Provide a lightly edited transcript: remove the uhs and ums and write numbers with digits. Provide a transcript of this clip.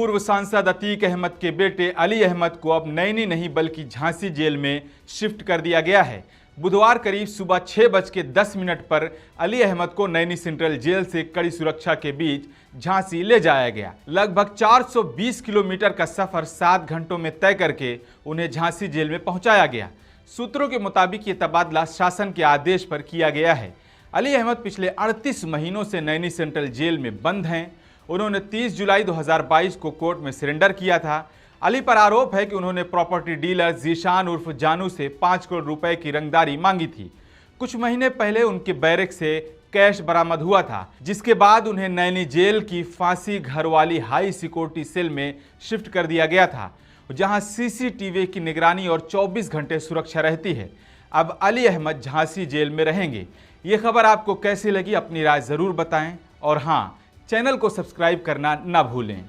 पूर्व सांसद अतीक अहमद के बेटे अली अहमद को अब नैनी नहीं बल्कि झांसी जेल में शिफ्ट कर दिया गया है। बुधवार करीब सुबह 6:10 पर अली अहमद को नैनी सेंट्रल जेल से कड़ी सुरक्षा के बीच झांसी ले जाया गया। लगभग 420 किलोमीटर का सफर 7 घंटों में तय करके उन्हें झांसी जेल में पहुंचाया गया। सूत्रों के मुताबिक ये तबादला शासन के आदेश पर किया गया है। अली अहमद पिछले 38 महीनों से नैनी सेंट्रल जेल में बंद हैं। उन्होंने 30 जुलाई 2022 को कोर्ट में सरेंडर किया था। अली पर आरोप है कि उन्होंने प्रॉपर्टी डीलर जीशान उर्फ जानू से 5 करोड़ रुपए की रंगदारी मांगी थी। कुछ महीने पहले उनके बैरक से कैश बरामद हुआ था, जिसके बाद उन्हें नैनी जेल की फांसी घर वाली हाई सिक्योरिटी सेल में शिफ्ट कर दिया गया था, जहां सीसीटीवी की निगरानी और 24 घंटे सुरक्षा रहती है। अब अली अहमद झांसी जेल में रहेंगे। ये खबर आपको कैसी लगी, अपनी राय जरूर बताएं और हाँ, चैनल को सब्सक्राइब करना ना भूलें।